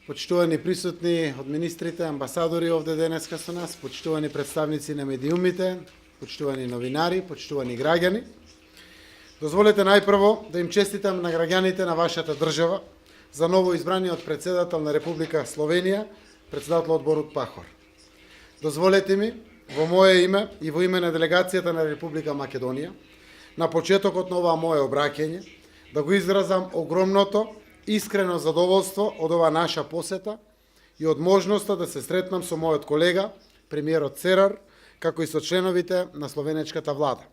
почитувани присутни од министрите, амбасадори овде денеска со нас, почитувани представници на медиумите, почитувани новинари, почитувани граѓани. Дозволете најпрво да им честитам на граѓаните на вашата држава за ново избраниот председател на Република Словенија, председателот Борут Пахор. Дозволете ми, во моje име и во име на делегацијата на Република Македонија, на почетокот на ова моје обраќање, да го изразам огромното, искрено задоволство од ова наша посета и од можноста да се сретнам со мојот колега, премиерот Церар, како и со членовите на словенечката влада.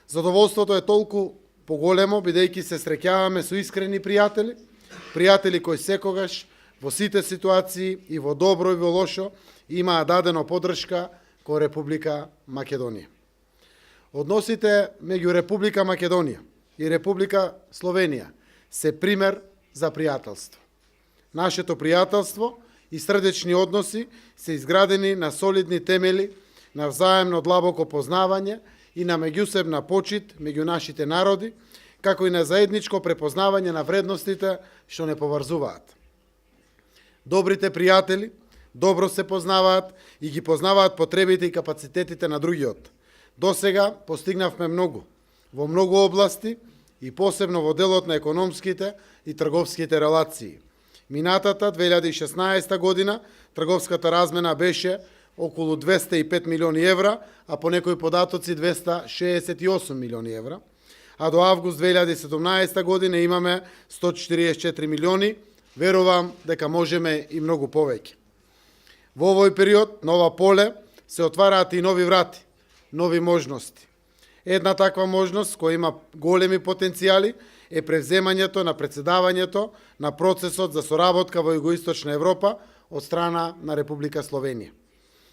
Задоволството е толку поголемо, бидејќи се среќаваме со искрени пријатели, пријатели кои секогаш во сите ситуации и во добро и во лошо имаа дадено поддршка кон Република Македонија. Односите меѓу Република Македонија и Република Словенија се пример за пријателство. Нашето пријателство и срдечни односи се изградени на солидни темели, на взаемно длабоко познавање и на меѓусебна почит меѓу нашите народи, како и на заедничко препознавање на вредностите што не поврзуваат. Добрите пријатели добро се познаваат и ги познаваат потребите и капацитетите на другиот. Досега постигнавме многу, во многу области и посебно во делот на економските и трговските релации. Минатата 2016 година трговската размена беше околу 205 милиони евра, а по некои податоци 268 милиони евра, а до август 2017 година имаме 144 милиони, верувам дека можеме и многу повеќе. Во овој период, на ова поле, се отвараат и нови врати, нови можности. Една таква можност, која има големи потенцијали, е превземањето на председавањето на процесот за соработка во Југоисточна Европа од страна на Република Словенија.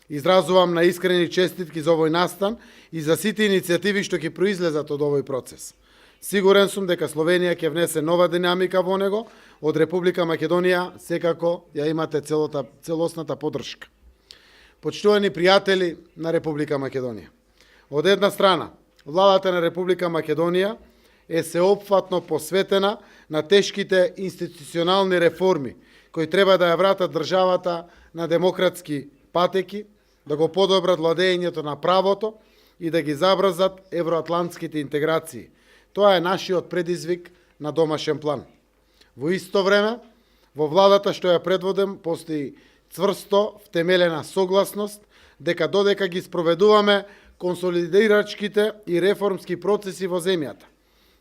Изразувам на искрени честитки за овој настан и за сите иницијативи што ќе произлезат од овој процес. Сигурен сум дека Словенија ќе внесе нова динамика во него, од Република Македонија секако ја имате целосната поддршка. Почитувани пријатели на Република Македонија, од една страна, владата на Република Македонија е сеопфатно посветена на тешките институционални реформи, кои треба да ја вратат државата на демократски патеки, да го подобрат владењето на правото и да ги забрзат евроатлантските интеграции. Тоа е нашиот предизвик на домашен план. Во исто време, во владата што ја предводам, постои цврсто втемелена согласност дека додека ги спроведуваме консолидирачките и реформски процеси во земјата,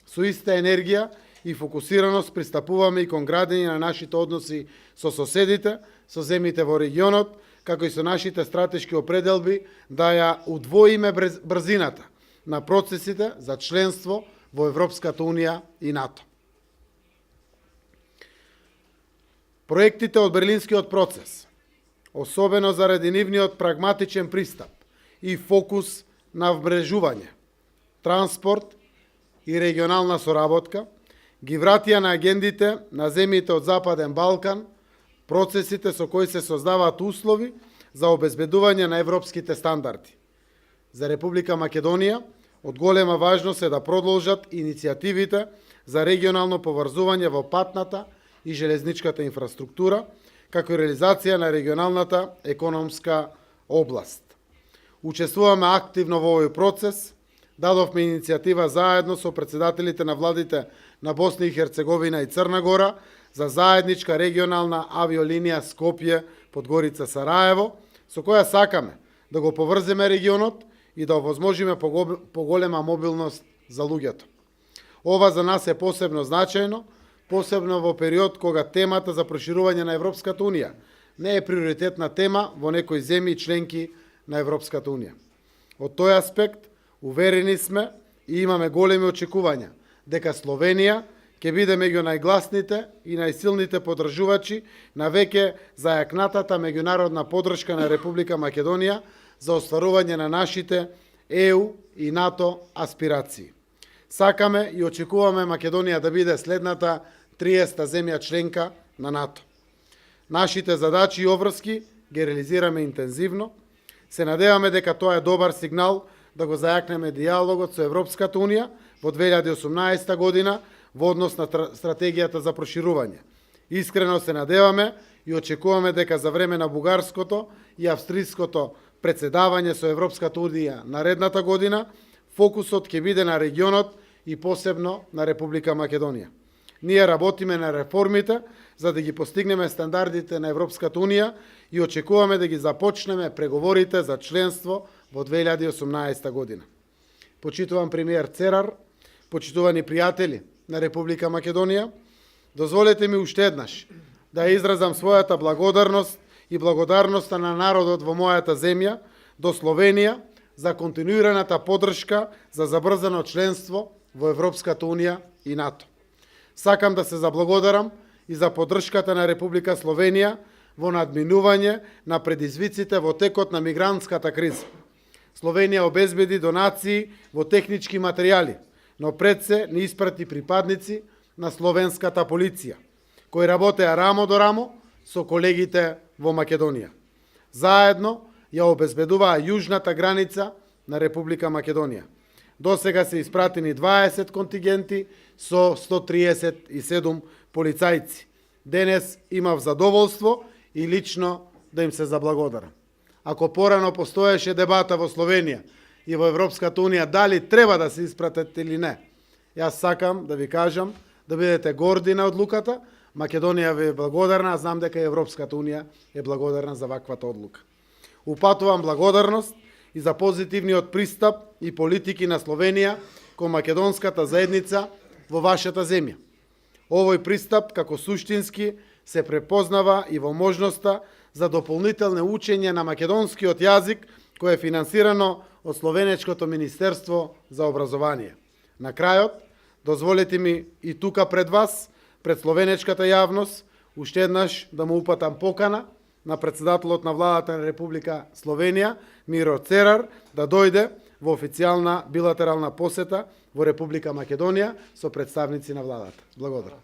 со иста енергија и фокусираност пристапуваме и кон градење на нашите односи со соседите, со земјите во регионот, како и со нашите стратешки определби да ја удвоиме брзината на процесите за членство во Европската Унија и НАТО. Проектите од Берлинскиот процес, особено заради нивниот прагматичен пристап и фокус на вмрежување, транспорт и регионална соработка, ги вратија на агендите на земјите од Западен Балкан процесите со кои се создаваат услови за обезбедување на европските стандарди. За Република Македонија од голема важност е да продолжат иницијативите за регионално поврзување во патната и железничката инфраструктура, како и реализација на регионалната економска област. Учествуваме активно во овој процес, дадовме иницијатива заедно со председателите на владите на Босна и Херцеговина и Црна Гора за заедничка регионална авиолинија Скопје, Подгорица, Сараево, со која сакаме да го поврземе регионот и да овозможиме поголема мобилност за луѓето. Ова за нас е посебно значајно, посебно во период кога темата за проширување на Европската Унија не е приоритетна тема во некои земји членки на Европската Унија. Од тој аспект, уверени сме и имаме големи очекувања дека Словенија ќе биде меѓу најгласните и најсилните поддржувачи на веќе зајакнатата меѓународна поддршка на Република Македонија за остварување на нашите ЕУ и НАТО аспирации. Сакаме и очекуваме Македонија да биде следната 30-та земја членка на НАТО. Нашите задачи и обврски ги реализираме интензивно. Се надеваме дека тоа е добар сигнал да го зајакнеме диалогот со Европската Унија во 2018 година во однос на стратегијата за проширување Искрено се надеваме и очекуваме дека за време на бугарското и австриското председавање со Европската унија наредната година, фокусот ќе биде на регионот и посебно на Република Македонија. Ние работиме на реформите за да ги постигнеме стандардите на Европската унија и очекуваме да ги започнеме преговорите за членство во 2018 година. Почитуван премиер Церар, почитувани пријатели на Република Македонија, дозволете ми уште еднаш да изразам својата благодарност и благодарноста на народот во мојата земја до Словенија за континуираната поддршка за забрзано членство во Европската унија и НАТО. Сакам да се заблагодарам и за поддршката на Република Словенија во надминување на предизвиците во текот на мигрантската криза. Словенија обезбеди донации во технички материјали, но пред се не испрати припадници на словенската полиција, кои работеа рамо до рамо со колегите во Македонија. Заедно ја обезбедуваа јужната граница на Република Македонија. До сега се испратени 20 контингенти со 137 полицајци. Денес имав задоволство и лично да им се заблагодарам. Ако порано постоеше дебата во Словенија и во Европската унија дали треба да се испратат или не, јас сакам да ви кажам да бидете горди на одлуката. Македонија ви е благодарна, а знам дека и Европската унија е благодарна за ваквата одлука. Упатувам благодарност и за позитивниот пристап и политики на Словенија кон македонската заедница во вашата земја. Овој пристап како суштински се препознава и во можноста за дополнително учење на македонскиот јазик кој е финансирано од Словенечкото Министерство за образование. На крајот, дозволете ми и тука пред вас, пред словенечката јавност, уште еднаш да му упатам покана на председателот на владата на Република Словенија, Миро Церар, да дојде во официјална билатерална посета во Република Македонија со представници на владата. Благодарам.